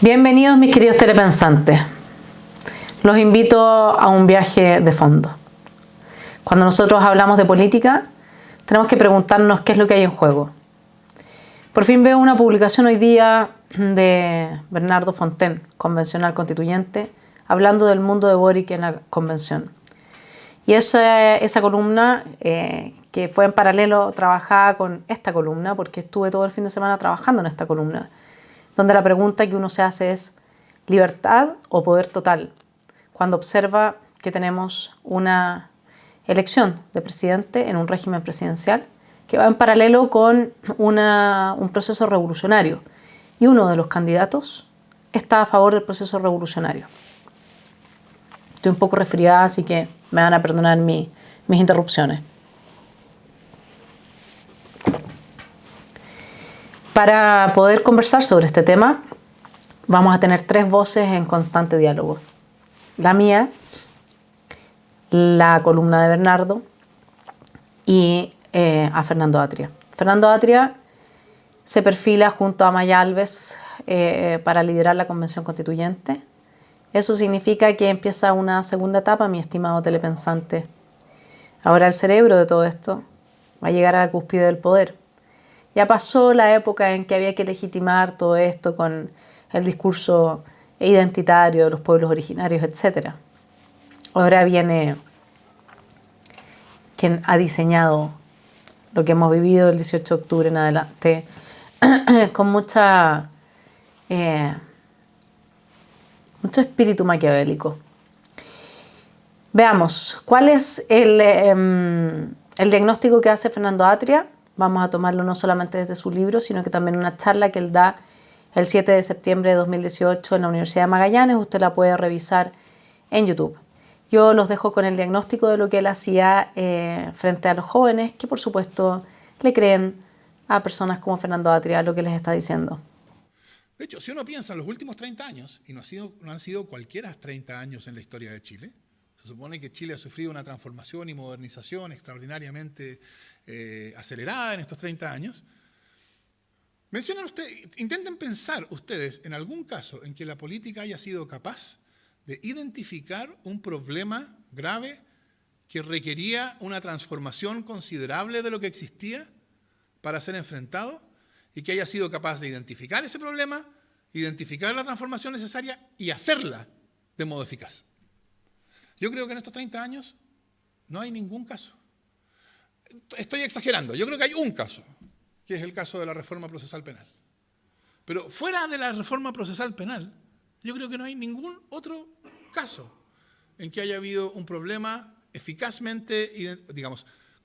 Bienvenidos mis queridos telepensantes. Los invito a un viaje de fondo. Cuando nosotros hablamos de política, tenemos que preguntarnos qué es lo que hay en juego. Por fin veo una publicación hoy día de Bernardo Fontaine, convencional constituyente, hablando del mundo de Boric en la convención. Y esa columna, que fue en paralelo trabajada con esta columna, porque estuve todo el fin de semana trabajando en esta columna, donde la pregunta que uno se hace es ¿libertad o poder total? Cuando observa que tenemos una elección de presidente en un régimen presidencial que va en paralelo con un proceso revolucionario. Y uno de los candidatos está a favor del proceso revolucionario. Estoy un poco resfriada, así que me van a perdonar mis interrupciones. Para poder conversar sobre este tema, vamos a tener tres voces en constante diálogo. La mía, la columna de Bernardo y a Fernando Atria. Fernando Atria se perfila junto a Maya Alves para liderar la Convención Constituyente. Eso significa que empieza una segunda etapa, mi estimado telepensante. Ahora el cerebro de todo esto va a llegar a la cúspide del poder. Ya pasó la época en que había que legitimar todo esto con el discurso identitario de los pueblos originarios, etc. Ahora viene quien ha diseñado lo que hemos vivido el 18 de octubre en adelante con mucho espíritu maquiavélico. Veamos, ¿cuál es el diagnóstico que hace Fernando Atria? Vamos a tomarlo no solamente desde su libro, sino que también una charla que él da el 7 de septiembre de 2018 en la Universidad de Magallanes. Usted la puede revisar en YouTube. Yo los dejo con el diagnóstico de lo que él hacía frente a los jóvenes, que por supuesto le creen a personas como Fernando Atria lo que les está diciendo. De hecho, si uno piensa en los últimos 30 años, y no han sido cualquiera 30 años en la historia de Chile, se supone que Chile ha sufrido una transformación y modernización extraordinariamente acelerada en estos 30 años. Intenten pensar ustedes en algún caso en que la política haya sido capaz de identificar un problema grave que requería una transformación considerable de lo que existía para ser enfrentado y que haya sido capaz de identificar ese problema, identificar la transformación necesaria y hacerla de modo eficaz. Yo creo que en estos 30 años no hay ningún caso. Estoy exagerando, yo creo que hay un caso, que es el caso de la reforma procesal penal. Pero fuera de la reforma procesal penal, yo creo que no hay ningún otro caso en que haya habido un problema eficazmente,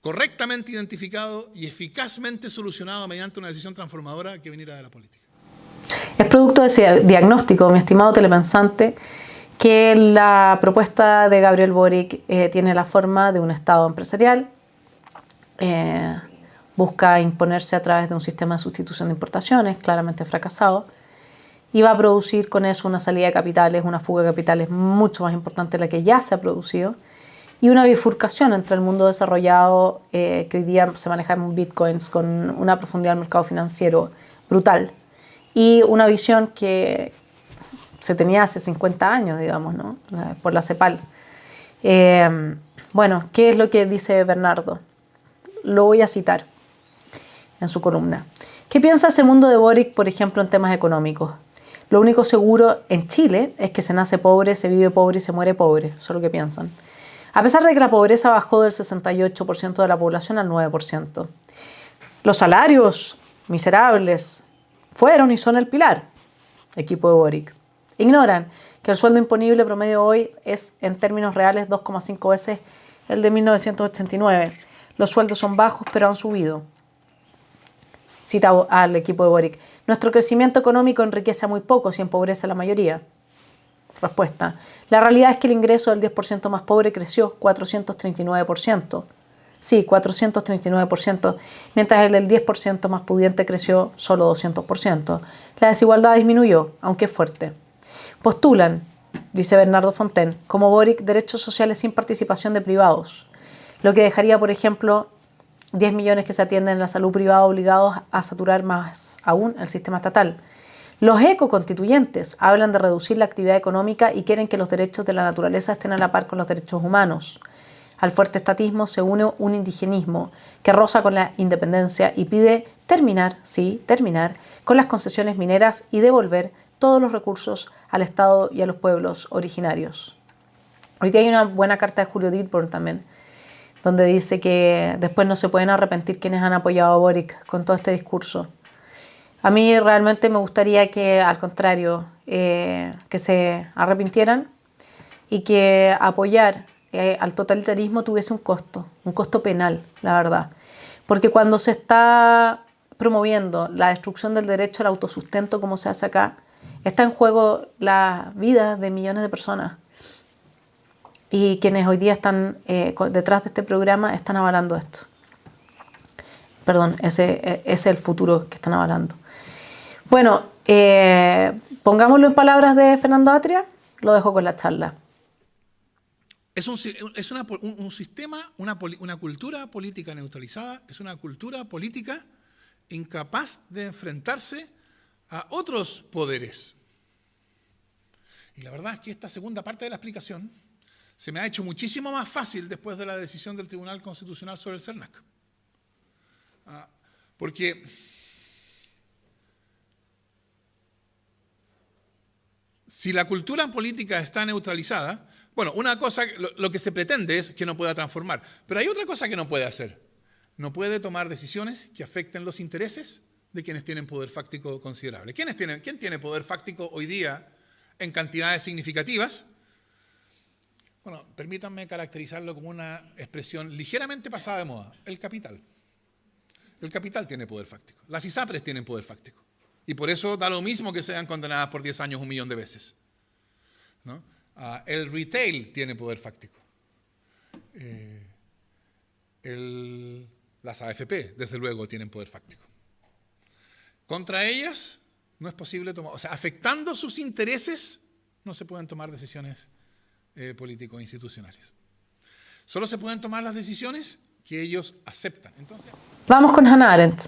correctamente identificado y eficazmente solucionado mediante una decisión transformadora que viniera de la política. Es producto de ese diagnóstico, mi estimado telepensante, que la propuesta de Gabriel Boric tiene la forma de un Estado empresarial, busca imponerse a través de un sistema de sustitución de importaciones, claramente fracasado, y va a producir con eso una salida de capitales, una fuga de capitales mucho más importante de la que ya se ha producido, y una bifurcación entre el mundo desarrollado, que hoy día se maneja en bitcoins, con una profundidad del mercado financiero brutal, y una visión que se tenía hace 50 años, digamos, ¿no? Por la CEPAL. Bueno, ¿qué es lo que dice Bernardo? Lo voy a citar en su columna. ¿Qué piensa ese mundo de Boric, por ejemplo, en temas económicos? Lo único seguro en Chile es que se nace pobre, se vive pobre y se muere pobre. Eso es lo que piensan. A pesar de que la pobreza bajó del 68% de la población al 9%. Los salarios miserables fueron y son el pilar. Equipo de Boric. Ignoran que el sueldo imponible promedio hoy es, en términos reales, 2,5 veces el de 1989. Los sueldos son bajos, pero han subido. Cita al equipo de Boric. Nuestro crecimiento económico enriquece a muy pocos y empobrece a la mayoría. Respuesta. La realidad es que el ingreso del 10% más pobre creció 439%. Sí, 439%, mientras el del 10% más pudiente creció solo 200%. La desigualdad disminuyó, aunque es fuerte. Postulan, dice Bernardo Fontaine, como Boric, derechos sociales sin participación de privados, lo que dejaría, por ejemplo, 10 millones que se atienden en la salud privada obligados a saturar más aún el sistema estatal. Los ecoconstituyentes hablan de reducir la actividad económica y quieren que los derechos de la naturaleza estén a la par con los derechos humanos. Al fuerte estatismo se une un indigenismo que roza con la independencia y pide terminar con las concesiones mineras y devolver todos los recursos al Estado y a los pueblos originarios. Hoy día hay una buena carta de Julio Dittborn también, donde dice que después no se pueden arrepentir quienes han apoyado a Boric con todo este discurso. A mí realmente me gustaría que, al contrario, que se arrepintieran y que apoyar al totalitarismo tuviese un costo penal, la verdad. Porque cuando se está promoviendo la destrucción del derecho al autosustento, como se hace acá, está en juego la vida de millones de personas. Y quienes hoy día están detrás de este programa están avalando esto. Perdón, ese es el futuro que están avalando. Bueno, pongámoslo en palabras de Fernando Atria, lo dejo con la charla. Es un sistema, una cultura política neutralizada, es una cultura política incapaz de enfrentarse a otros poderes. Y la verdad es que esta segunda parte de la explicación se me ha hecho muchísimo más fácil después de la decisión del Tribunal Constitucional sobre el CERNAC. Porque si la cultura política está neutralizada, bueno, una cosa, lo que se pretende es que no pueda transformar, pero hay otra cosa que no puede hacer. No puede tomar decisiones que afecten los intereses de quienes tienen poder fáctico considerable. ¿Quién tiene poder fáctico hoy día en cantidades significativas? Bueno, permítanme caracterizarlo como una expresión ligeramente pasada de moda. El capital. El capital tiene poder fáctico. Las ISAPRES tienen poder fáctico. Y por eso da lo mismo que sean condenadas por 10 años 1 millón de veces, ¿no? El retail tiene poder fáctico. Las AFP, desde luego, tienen poder fáctico. Contra ellas no es posible tomar, o sea, afectando sus intereses, no se pueden tomar decisiones políticos institucionales. Solo se pueden tomar las decisiones que ellos aceptan. Entonces, vamos con Hannah Arendt,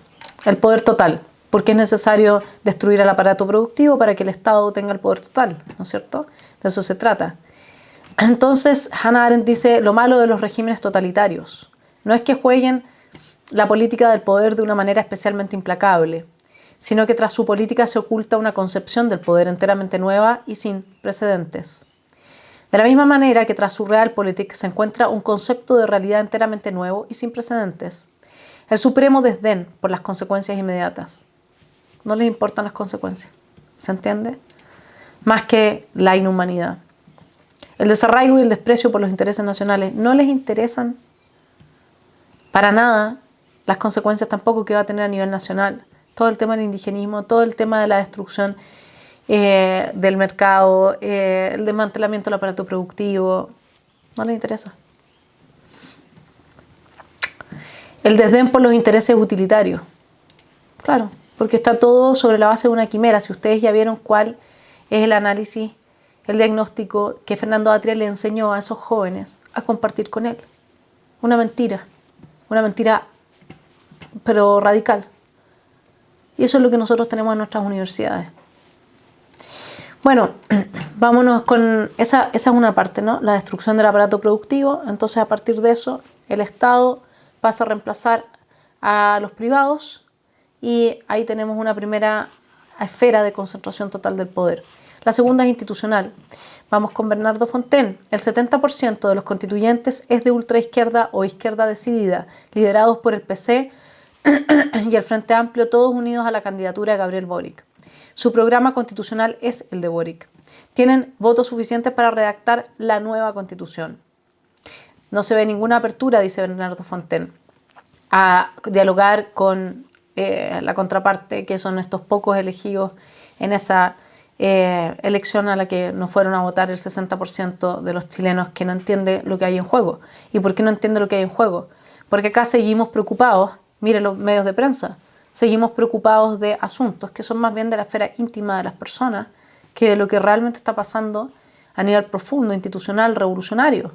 el poder total, porque es necesario destruir el aparato productivo para que el Estado tenga el poder total, ¿no es cierto? De eso se trata. Entonces, Hannah Arendt dice, lo malo de los regímenes totalitarios no es que jueguen la política del poder de una manera especialmente implacable, sino que tras su política se oculta una concepción del poder enteramente nueva y sin precedentes. De la misma manera que tras su realpolitik se encuentra un concepto de realidad enteramente nuevo y sin precedentes. El supremo desdén por las consecuencias inmediatas. No les importan las consecuencias, ¿se entiende? Más que la inhumanidad. El desarraigo y el desprecio por los intereses nacionales no les interesan para nada las consecuencias tampoco que va a tener a nivel nacional. Todo el tema del indigenismo, todo el tema de la destrucción del mercado, el desmantelamiento del aparato productivo, no les interesa. El desdén por los intereses utilitarios. Claro, porque está todo sobre la base de una quimera. Si ustedes ya vieron cuál es el análisis, el diagnóstico que Fernando Atria le enseñó a esos jóvenes a compartir con él. Una mentira pero radical. Y eso es lo que nosotros tenemos en nuestras universidades. Bueno, vámonos con... Esa es una parte, ¿no? La destrucción del aparato productivo. Entonces, a partir de eso, el Estado pasa a reemplazar a los privados y ahí tenemos una primera esfera de concentración total del poder. La segunda es institucional. Vamos con Bernardo Fontaine. El 70% de los constituyentes es de ultraizquierda o izquierda decidida, liderados por el PC y el Frente Amplio, todos unidos a la candidatura de Gabriel Boric. Su programa constitucional es el de Boric. Tienen votos suficientes para redactar la nueva constitución. No se ve ninguna apertura, dice Bernardo Fontaine, a dialogar con la contraparte, que son estos pocos elegidos en esa elección a la que nos fueron a votar el 60% de los chilenos, que no entiende lo que hay en juego. ¿Y por qué no entiende lo que hay en juego? Porque acá seguimos preocupados, miren los medios de prensa, seguimos preocupados de asuntos que son más bien de la esfera íntima de las personas que de lo que realmente está pasando a nivel profundo, institucional, revolucionario.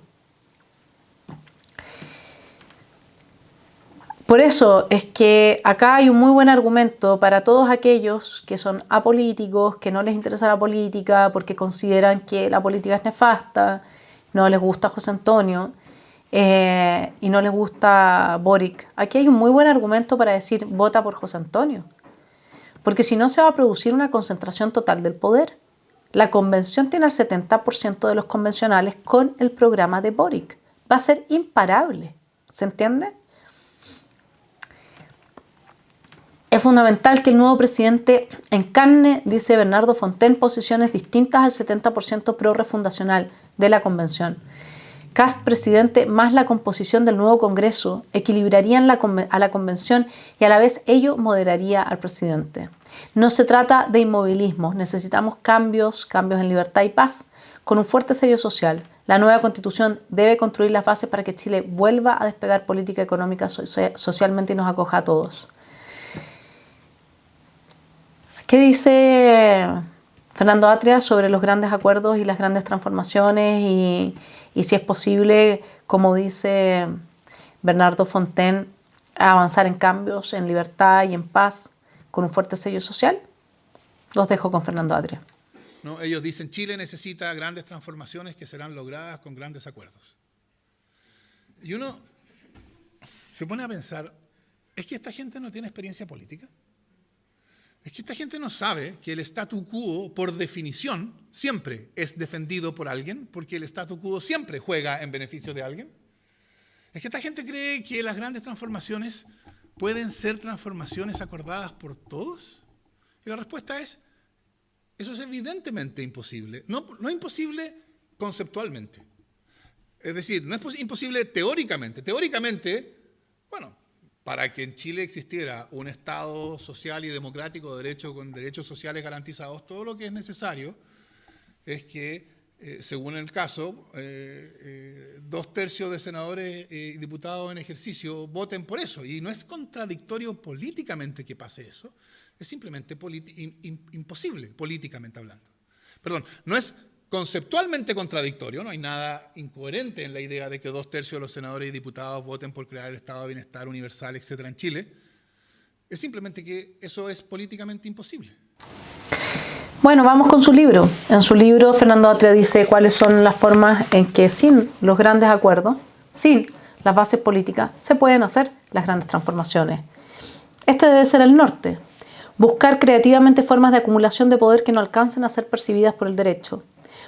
Por eso es que acá hay un muy buen argumento para todos aquellos que son apolíticos, que no les interesa la política porque consideran que la política es nefasta, no les gusta José Antonio y no les gusta Boric. Aquí hay un muy buen argumento para decir vota por José Antonio, porque si no se va a producir una concentración total del poder. La convención tiene el 70% de los convencionales con el programa de Boric. Va a ser imparable, ¿se entiende? Es fundamental que el nuevo presidente encarne, dice Bernardo Fontaine, posiciones distintas al 70% pro-refundacional de la convención. Kast presidente más la composición del nuevo Congreso equilibrarían a la convención y a la vez ello moderaría al presidente. No se trata de inmovilismo, necesitamos cambios en libertad y paz, con un fuerte sello social. La nueva Constitución debe construir las bases para que Chile vuelva a despegar política económica socialmente y nos acoja a todos. ¿Qué dice Fernando Atria sobre los grandes acuerdos y las grandes transformaciones y si es posible, como dice Bernardo Fontaine, avanzar en cambios, en libertad y en paz con un fuerte sello social? Los dejo con Fernando Atria. No, ellos dicen Chile necesita grandes transformaciones que serán logradas con grandes acuerdos. Y uno se pone a pensar, ¿es que esta gente no tiene experiencia política? Es que esta gente no sabe que el statu quo, por definición, siempre es defendido por alguien, porque el statu quo siempre juega en beneficio de alguien. Es que esta gente cree que las grandes transformaciones pueden ser transformaciones acordadas por todos. Y la respuesta es, eso es evidentemente imposible. No imposible conceptualmente. Es decir, no es imposible teóricamente. Teóricamente, bueno, para que en Chile existiera un Estado social y democrático con derechos sociales garantizados, todo lo que es necesario es que, según el caso, 2/3 de senadores y diputados en ejercicio voten por eso. Y no es contradictorio políticamente que pase eso, es simplemente imposible, políticamente hablando. Perdón, no es conceptualmente contradictorio, no hay nada incoherente en la idea de que 2/3 de los senadores y diputados voten por crear el estado de bienestar universal, etcétera, en Chile. Es simplemente que eso es políticamente imposible. Bueno, vamos con su libro. En su libro, Fernando Atria dice cuáles son las formas en que sin los grandes acuerdos, sin las bases políticas, se pueden hacer las grandes transformaciones. Este debe ser el norte. Buscar creativamente formas de acumulación de poder que no alcancen a ser percibidas por el derecho.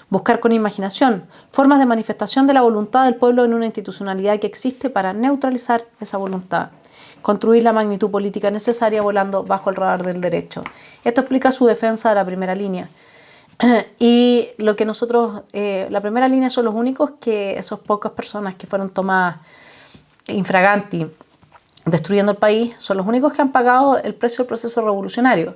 Buscar con imaginación formas de manifestación de la voluntad del pueblo en una institucionalidad que existe para neutralizar esa voluntad. Construir la magnitud política necesaria volando bajo el radar del derecho. Esto explica su defensa de la primera línea. Y lo que nosotros, la primera línea son los únicos que esas pocas personas que fueron tomadas infraganti, destruyendo el país, son los únicos que han pagado el precio del proceso revolucionario.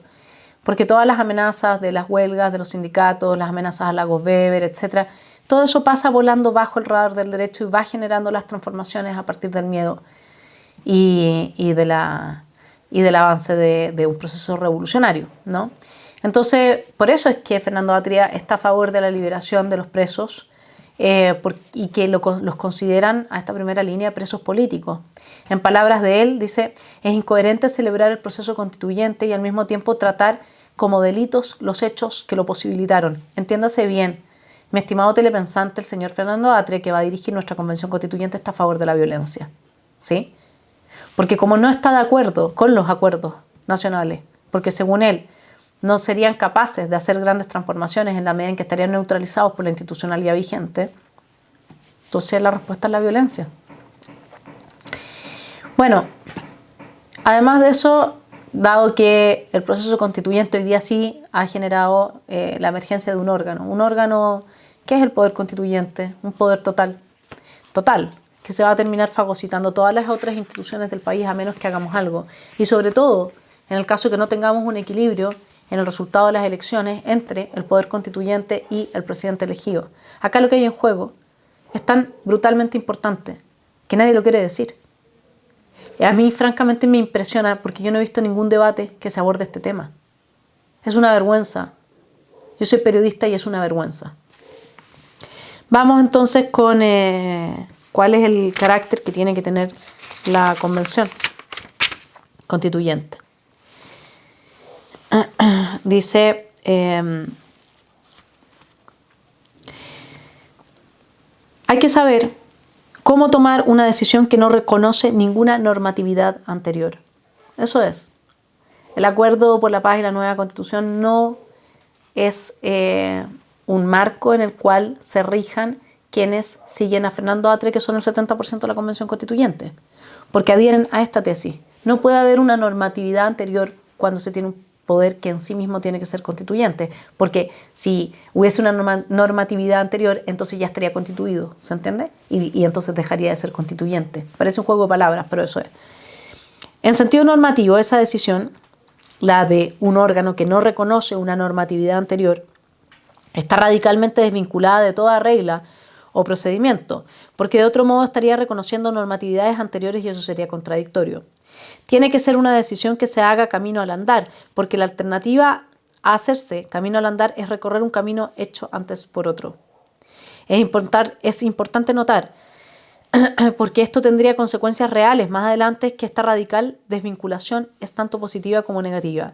Porque todas las amenazas de las huelgas, de los sindicatos, las amenazas a Lagos Weber, etc., todo eso pasa volando bajo el radar del derecho y va generando las transformaciones a partir del miedo y del avance de un proceso revolucionario, ¿no? Entonces, por eso es que Fernando Atria está a favor de la liberación de los presos y que los consideran a esta primera línea presos políticos. En palabras de él, dice, es incoherente celebrar el proceso constituyente y al mismo tiempo tratar como delitos los hechos que lo posibilitaron. Entiéndase bien, mi estimado telepensante, el señor Fernando Atria, que va a dirigir nuestra convención constituyente, está a favor de la violencia, ¿sí? Porque como no está de acuerdo con los acuerdos nacionales, porque según él no serían capaces de hacer grandes transformaciones en la medida en que estarían neutralizados por la institucionalidad vigente, entonces la respuesta es la violencia. Bueno, además de eso, dado que el proceso constituyente hoy día sí ha generado la emergencia de un órgano que es el poder constituyente, un poder total, que se va a terminar fagocitando todas las otras instituciones del país a menos que hagamos algo. Y sobre todo, en el caso que no tengamos un equilibrio en el resultado de las elecciones entre el poder constituyente y el presidente elegido. Acá lo que hay en juego es tan brutalmente importante que nadie lo quiere decir. A mí francamente me impresiona porque yo no he visto ningún debate que se aborde este tema. Es una vergüenza. Yo soy periodista y es una vergüenza. Vamos entonces con cuál es el carácter que tiene que tener la convención. constituyente. Dice, hay que saber cómo tomar una decisión que no reconoce ninguna normatividad anterior. Eso es. El acuerdo por la paz y la nueva constitución no es un marco en el cual se rijan quienes siguen a Fernando Atria, que son el 70% de la Convención Constituyente, porque adhieren a esta tesis. No puede haber una normatividad anterior cuando se tiene un poder que en sí mismo tiene que ser constituyente, porque si hubiese una normatividad anterior, entonces ya estaría constituido, ¿se entiende? Y entonces dejaría de ser constituyente. Parece un juego de palabras, pero eso es. En sentido normativo, esa decisión, la de un órgano que no reconoce una normatividad anterior, está radicalmente desvinculada de toda regla o procedimiento, porque de otro modo estaría reconociendo normatividades anteriores y eso sería contradictorio. Tiene que ser una decisión que se haga camino al andar, porque la alternativa a hacerse camino al andar es recorrer un camino hecho antes por otro. Es importante notar, porque esto tendría consecuencias reales más adelante, que esta radical desvinculación es tanto positiva como negativa.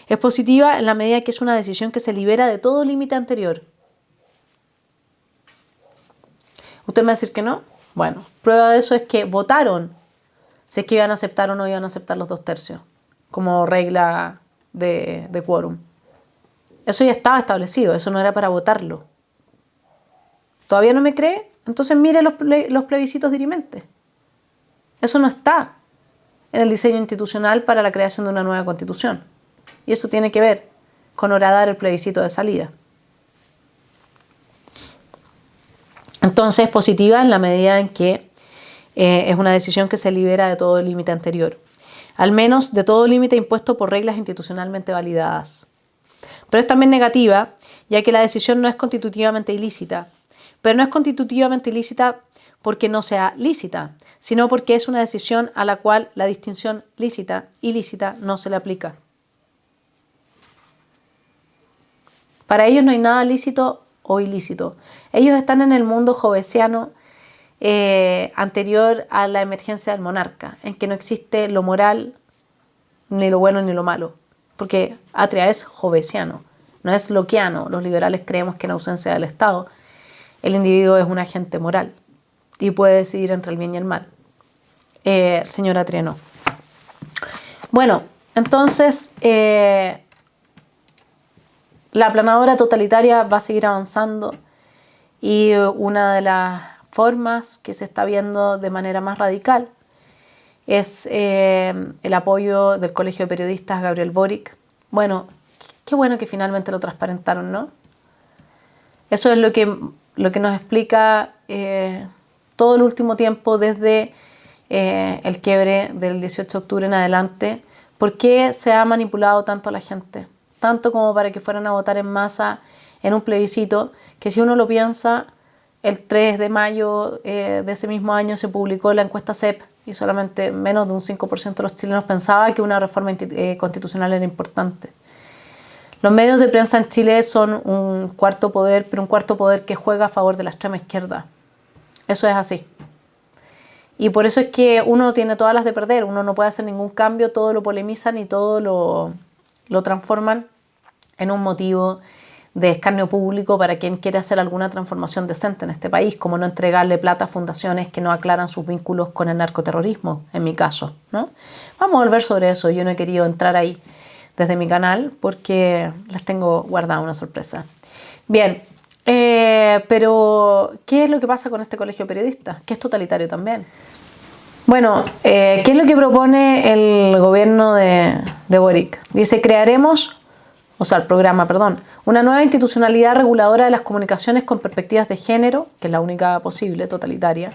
Es positiva en la medida que es una decisión que se libera de todo límite anterior. ¿Usted me va a decir que no? Bueno, prueba de eso es que votaron si es que iban a aceptar o no iban a aceptar los 2/3 como regla de quórum. Eso ya estaba establecido, eso no era para votarlo. ¿Todavía no me cree? Entonces mire los plebiscitos dirimentes. Eso no está en el diseño institucional para la creación de una nueva constitución. Y eso tiene que ver con horadar el plebiscito de salida. Entonces es positiva en la medida en que es una decisión que se libera de todo límite anterior, al menos de todo límite impuesto por reglas institucionalmente validadas. Pero es también negativa, ya que la decisión no es constitutivamente ilícita, pero no es constitutivamente ilícita porque no sea lícita, sino porque es una decisión a la cual la distinción lícita-ilícita no se le aplica. Para ellos no hay nada lícito o ilícito. Ellos están en el mundo jovesiano anterior a la emergencia del monarca, en que no existe lo moral, ni lo bueno ni lo malo, porque Atria es jovesiano, no es lockeano. Los liberales creemos que en ausencia del Estado el individuo es un agente moral y puede decidir entre el bien y el mal. El señor Atria no. Bueno, entonces la aplanadora totalitaria va a seguir avanzando y una de las formas que se está viendo de manera más radical es el apoyo del Colegio de Periodistas Gabriel Boric. Bueno, qué bueno que finalmente lo transparentaron, ¿no? Eso es lo que nos explica todo el último tiempo desde el quiebre del 18 de octubre en adelante, por qué se ha manipulado tanto a la gente, tanto como para que fueran a votar en masa en un plebiscito que, si uno lo piensa, el 3 de mayo de ese mismo año se publicó la encuesta CEP y solamente menos de un 5% de los chilenos pensaba que una reforma constitucional era importante. Los medios de prensa en Chile son un cuarto poder, pero un cuarto poder que juega a favor de la extrema izquierda. Eso es así. Y por eso es que uno tiene todas las de perder, uno no puede hacer ningún cambio, todo lo polemizan y todo lo transforman en un motivo de escarnio público para quien quiere hacer alguna transformación decente en este país, como no entregarle plata a fundaciones que no aclaran sus vínculos con el narcoterrorismo, en mi caso, ¿no? Vamos a volver sobre eso. Yo no he querido entrar ahí desde mi canal porque les tengo guardada una sorpresa. Bien, pero ¿qué es lo que pasa con este colegio de periodistas? Que es totalitario también. Bueno, ¿qué es lo que propone el gobierno de Boric? Dice, el programa, una nueva institucionalidad reguladora de las comunicaciones con perspectivas de género, que es la única posible, totalitaria,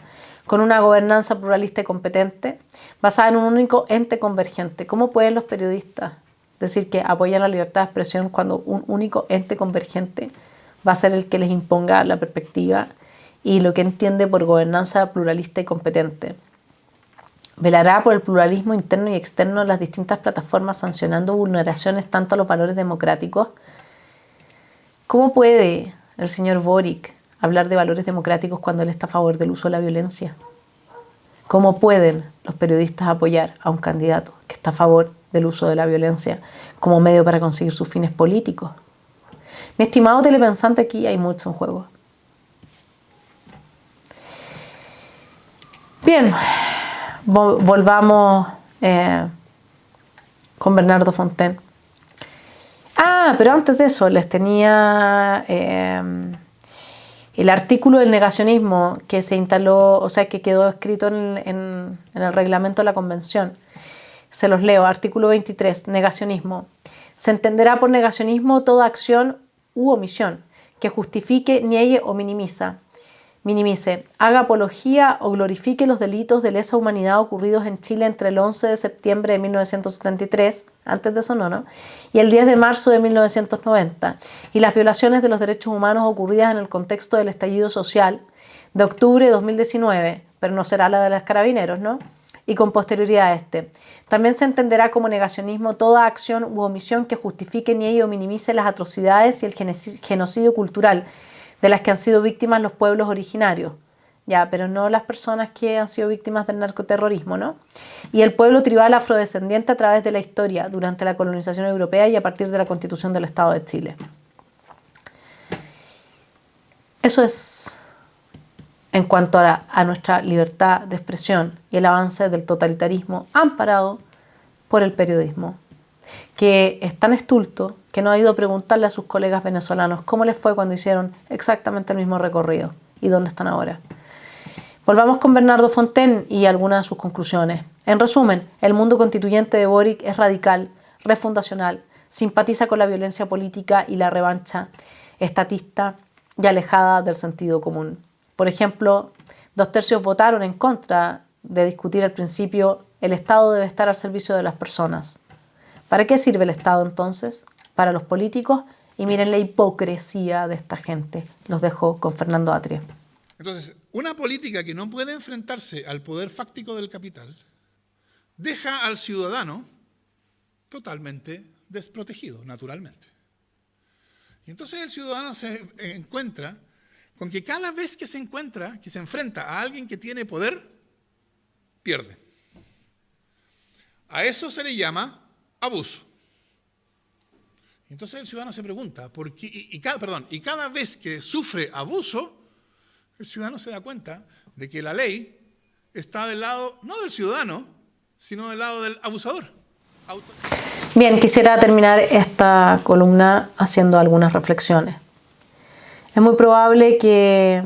con una gobernanza pluralista y competente, basada en un único ente convergente. ¿Cómo pueden los periodistas decir que apoyan la libertad de expresión cuando un único ente convergente va a ser el que les imponga la perspectiva y lo que entiende por gobernanza pluralista y competente? Velará por el pluralismo interno y externo de las distintas plataformas, sancionando vulneraciones tanto a los valores democráticos. ¿Cómo puede el señor Boric hablar de valores democráticos cuando él está a favor del uso de la violencia? ¿Cómo pueden los periodistas apoyar a un candidato que está a favor del uso de la violencia como medio para conseguir sus fines políticos? Mi estimado telepensante, aquí hay mucho en juego. Bien, volvamos con Bernardo Fontaine. Pero antes de eso les tenía el artículo del negacionismo que se instaló, o sea, que quedó escrito en el reglamento de la convención. Se los leo. Artículo 23, negacionismo. Se entenderá por negacionismo toda acción u omisión que justifique, niegue o minimice, haga apología o glorifique los delitos de lesa humanidad ocurridos en Chile entre el 11 de septiembre de 1973, antes de eso no, y el 10 de marzo de 1990, y las violaciones de los derechos humanos ocurridas en el contexto del estallido social de octubre de 2019, pero no será la de los carabineros, ¿no? Y con posterioridad a este. También se entenderá como negacionismo toda acción u omisión que justifique, niegue o minimice las atrocidades y el genocidio cultural de las que han sido víctimas los pueblos originarios, ya, pero no las personas que han sido víctimas del narcoterrorismo, ¿no? Y el pueblo tribal afrodescendiente a través de la historia, durante la colonización europea y a partir de la Constitución del Estado de Chile. Eso es en cuanto a nuestra libertad de expresión y el avance del totalitarismo amparado por el periodismo, que es tan estulto que no ha ido a preguntarle a sus colegas venezolanos cómo les fue cuando hicieron exactamente el mismo recorrido y dónde están ahora. Volvamos con Bernardo Fontaine y algunas de sus conclusiones. En resumen, el mundo constituyente de Boric es radical, refundacional, simpatiza con la violencia política y la revancha estatista y alejada del sentido común. Por ejemplo, 2/3 votaron en contra de discutir el principio el Estado debe estar al servicio de las personas. ¿Para qué sirve el Estado entonces? Para los políticos. Y miren la hipocresía de esta gente. Los dejo con Fernando Atria. Entonces, una política que no puede enfrentarse al poder fáctico del capital deja al ciudadano totalmente desprotegido, naturalmente. Y entonces el ciudadano se encuentra con que cada vez que se enfrenta a alguien que tiene poder, pierde. A eso se le llama abuso. Entonces el ciudadano se pregunta, ¿por qué? Y cada vez que sufre abuso, el ciudadano se da cuenta de que la ley está del lado, no del ciudadano, sino del lado del abusador. Bien, quisiera terminar esta columna haciendo algunas reflexiones. Es muy probable que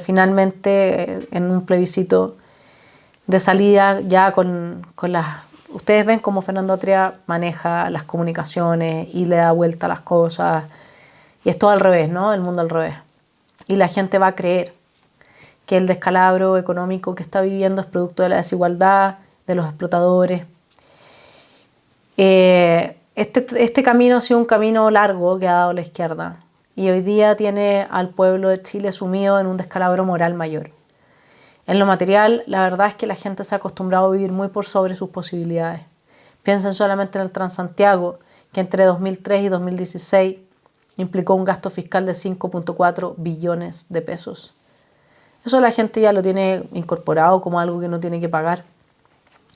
finalmente en un plebiscito de salida ya con las... Ustedes ven cómo Fernando Atria maneja las comunicaciones y le da vuelta a las cosas. Y es todo al revés, ¿no? El mundo al revés. Y la gente va a creer que el descalabro económico que está viviendo es producto de la desigualdad, de los explotadores. Este camino ha sido un camino largo que ha dado la izquierda. Y hoy día tiene al pueblo de Chile sumido en un descalabro moral mayor. En lo material, la verdad es que la gente se ha acostumbrado a vivir muy por sobre sus posibilidades. Piensen solamente en el Transantiago, que entre 2003 y 2016 implicó un gasto fiscal de 5.4 billones de pesos. Eso la gente ya lo tiene incorporado como algo que no tiene que pagar.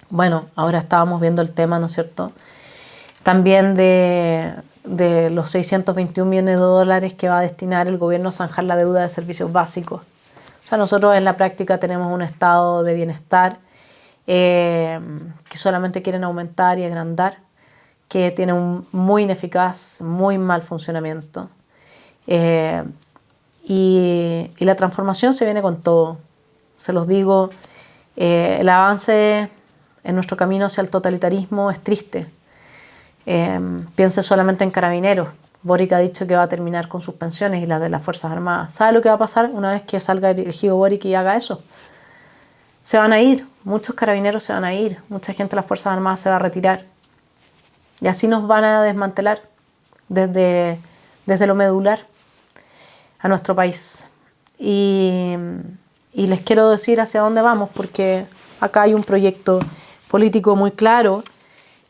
Bueno, ahora estábamos viendo el tema, ¿no es cierto?, también de los 621 millones de dólares que va a destinar el gobierno a zanjar la deuda de servicios básicos. O sea, nosotros en la práctica tenemos un estado de bienestar que solamente quieren aumentar y agrandar, que tiene un muy ineficaz, muy mal funcionamiento. Y la transformación se viene con todo. Se los digo, el avance en nuestro camino hacia el totalitarismo es triste. Piense solamente en Carabineros. Boric ha dicho que va a terminar con sus pensiones y las de las Fuerzas Armadas. ¿Sabe lo que va a pasar una vez que salga elegido Boric y haga eso? Se van a ir, muchos carabineros se van a ir, mucha gente de las Fuerzas Armadas se va a retirar. Y así nos van a desmantelar desde lo medular a nuestro país. Y les quiero decir hacia dónde vamos, porque acá hay un proyecto político muy claro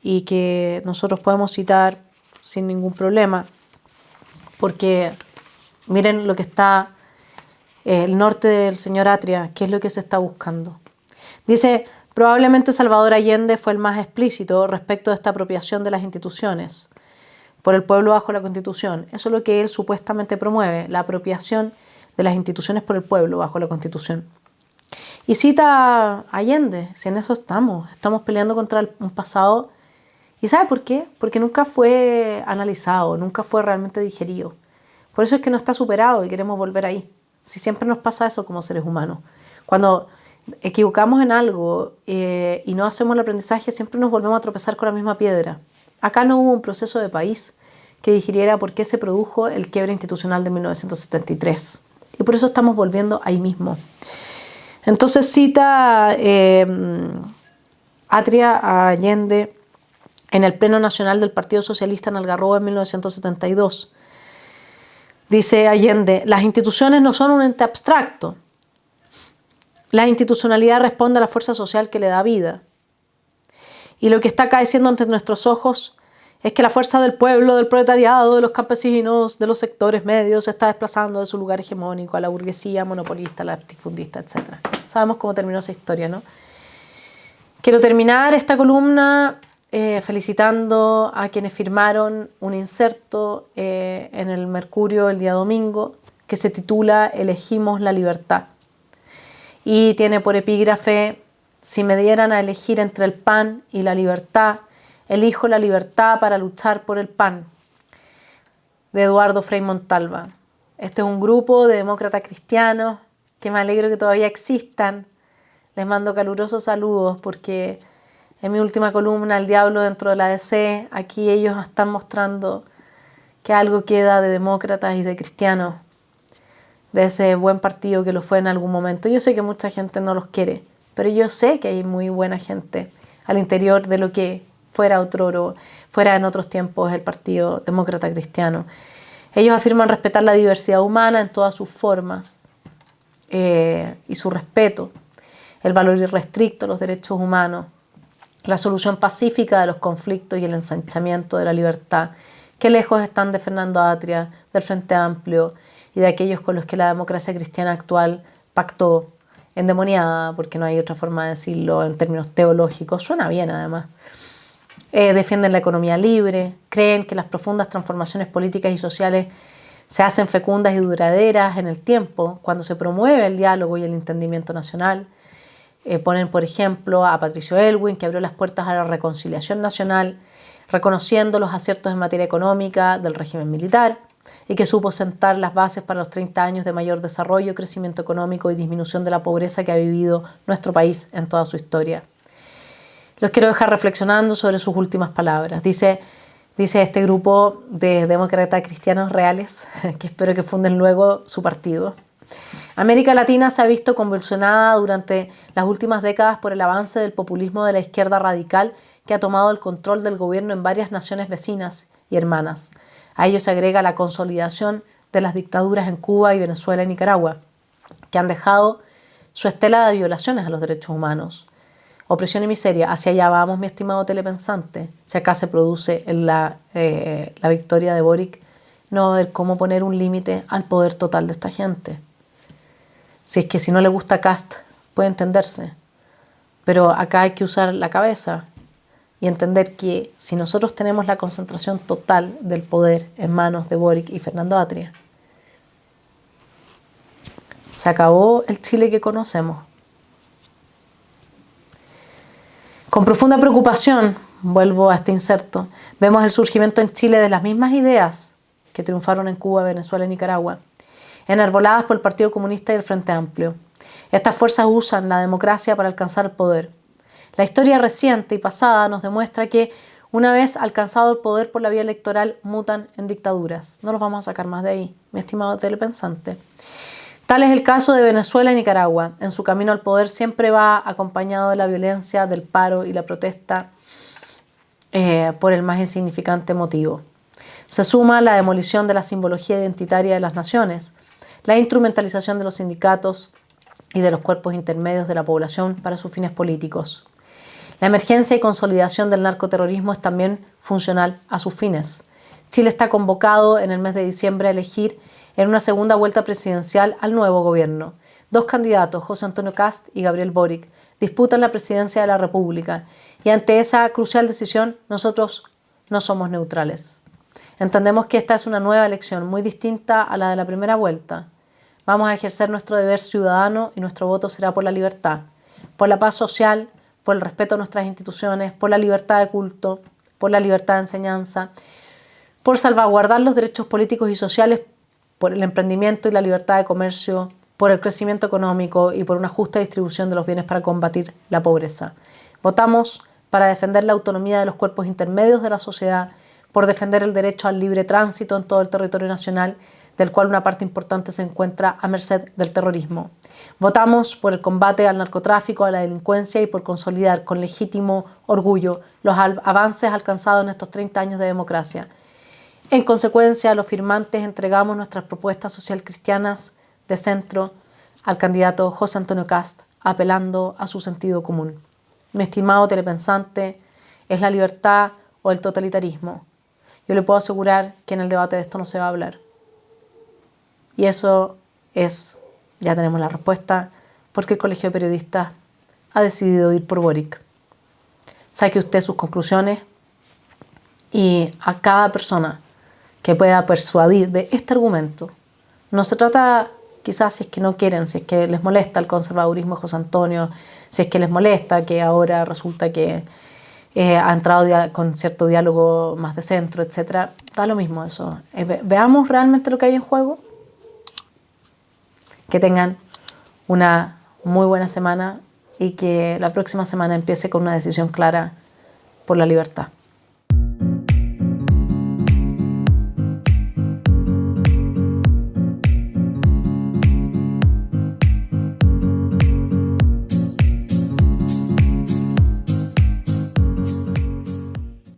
y que nosotros podemos citar sin ningún problema, porque miren lo que está el norte del señor Atria, qué es lo que se está buscando. Dice, probablemente Salvador Allende fue el más explícito respecto de esta apropiación de las instituciones por el pueblo bajo la Constitución. Eso es lo que él supuestamente promueve, la apropiación de las instituciones por el pueblo bajo la Constitución. Y cita a Allende, si en eso estamos peleando contra un pasado. ¿Y sabe por qué? Porque nunca fue analizado, nunca fue realmente digerido. Por eso es que no está superado y queremos volver ahí. Si siempre nos pasa eso como seres humanos. Cuando equivocamos en algo y no hacemos el aprendizaje, siempre nos volvemos a tropezar con la misma piedra. Acá no hubo un proceso de país que digiriera por qué se produjo el quiebre institucional de 1973. Y por eso estamos volviendo ahí mismo. Entonces cita Atria a Allende en el Pleno Nacional del Partido Socialista en Algarrobo en 1972. Dice Allende, las instituciones no son un ente abstracto. La institucionalidad responde a la fuerza social que le da vida. Y lo que está acaeciendo ante nuestros ojos es que la fuerza del pueblo, del proletariado, de los campesinos, de los sectores medios se está desplazando de su lugar hegemónico a la burguesía monopolista, la latifundista, etc. Sabemos cómo terminó esa historia, ¿no? Quiero terminar esta columna felicitando a quienes firmaron un inserto en el Mercurio el día domingo que se titula Elegimos la libertad. Y tiene por epígrafe, si me dieran a elegir entre el pan y la libertad, elijo la libertad para luchar por el pan, de Eduardo Frei Montalva. Este es un grupo de demócratas cristianos que me alegro que todavía existan. Les mando calurosos saludos porque en mi última columna, El diablo dentro de la ADC, aquí ellos están mostrando que algo queda de demócratas y de cristianos, de ese buen partido que lo fue en algún momento. Yo sé que mucha gente no los quiere, pero yo sé que hay muy buena gente al interior de lo que fuera en otros tiempos el Partido Demócrata Cristiano. Ellos afirman respetar la diversidad humana en todas sus formas y su respeto, el valor irrestricto de los derechos humanos, la solución pacífica de los conflictos y el ensanchamiento de la libertad. Qué lejos están de Fernando Atria, del Frente Amplio y de aquellos con los que la democracia cristiana actual pactó, endemoniada, porque no hay otra forma de decirlo en términos teológicos, suena bien además. Defienden la economía libre, creen que las profundas transformaciones políticas y sociales se hacen fecundas y duraderas en el tiempo cuando se promueve el diálogo y el entendimiento nacional. Ponen, por ejemplo, a Patricio Aylwin, que abrió las puertas a la reconciliación nacional, reconociendo los aciertos en materia económica del régimen militar y que supo sentar las bases para los 30 años de mayor desarrollo, crecimiento económico y disminución de la pobreza que ha vivido nuestro país en toda su historia. Los quiero dejar reflexionando sobre sus últimas palabras. Dice este grupo de demócratas cristianos reales, que espero que funden luego su partido. América Latina se ha visto convulsionada durante las últimas décadas por el avance del populismo de la izquierda radical que ha tomado el control del gobierno en varias naciones vecinas y hermanas. A ello se agrega la consolidación de las dictaduras en Cuba y Venezuela y Nicaragua, que han dejado su estela de violaciones a los derechos humanos. Opresión y miseria, hacia allá vamos, mi estimado telepensante. Si acá se produce la victoria de Boric, no va a haber cómo poner un límite al poder total de esta gente. Si es que si no le gusta Kast, puede entenderse. Pero acá hay que usar la cabeza y entender que si nosotros tenemos la concentración total del poder en manos de Boric y Fernando Atria, se acabó el Chile que conocemos. Con profunda preocupación, vuelvo a este inserto, vemos el surgimiento en Chile de las mismas ideas que triunfaron en Cuba, Venezuela y Nicaragua, enarboladas por el Partido Comunista y el Frente Amplio. Estas fuerzas usan la democracia para alcanzar el poder. La historia reciente y pasada nos demuestra que, una vez alcanzado el poder por la vía electoral, mutan en dictaduras. No los vamos a sacar más de ahí, mi estimado telepensante. Tal es el caso de Venezuela y Nicaragua. En su camino al poder siempre va acompañado de la violencia, del paro y la protesta por el más insignificante motivo. Se suma la demolición de la simbología identitaria de las naciones, la instrumentalización de los sindicatos y de los cuerpos intermedios de la población para sus fines políticos. La emergencia y consolidación del narcoterrorismo es también funcional a sus fines. Chile está convocado en el mes de diciembre a elegir en una segunda vuelta presidencial al nuevo gobierno. Dos candidatos, José Antonio Kast y Gabriel Boric, disputan la presidencia de la República. Y ante esa crucial decisión, nosotros no somos neutrales. Entendemos que esta es una nueva elección muy distinta a la de la primera vuelta. Vamos a ejercer nuestro deber ciudadano y nuestro voto será por la libertad, por la paz social, por el respeto a nuestras instituciones, por la libertad de culto, por la libertad de enseñanza, por salvaguardar los derechos políticos y sociales, por el emprendimiento y la libertad de comercio, por el crecimiento económico y por una justa distribución de los bienes para combatir la pobreza. Votamos para defender la autonomía de los cuerpos intermedios de la sociedad, por defender el derecho al libre tránsito en todo el territorio nacional, del cual una parte importante se encuentra a merced del terrorismo. Votamos por el combate al narcotráfico, a la delincuencia y por consolidar con legítimo orgullo los avances alcanzados en estos 30 años de democracia. En consecuencia, los firmantes entregamos nuestras propuestas social cristianas de centro al candidato José Antonio Kast, apelando a su sentido común. Mi estimado telepensante, ¿es la libertad o el totalitarismo? Yo le puedo asegurar que en el debate de esto no se va a hablar. Y eso es, ya tenemos la respuesta, porque el Colegio de Periodistas ha decidido ir por Boric. Saque usted sus conclusiones y a cada persona que pueda persuadir de este argumento. No se trata, quizás, si es que no quieren, si es que les molesta el conservadurismo de José Antonio, si es que les molesta que ahora resulta que ha entrado con cierto diálogo más de centro, etc. Da lo mismo eso. Veamos realmente lo que hay en juego. Que tengan una muy buena semana y que la próxima semana empiece con una decisión clara por la libertad.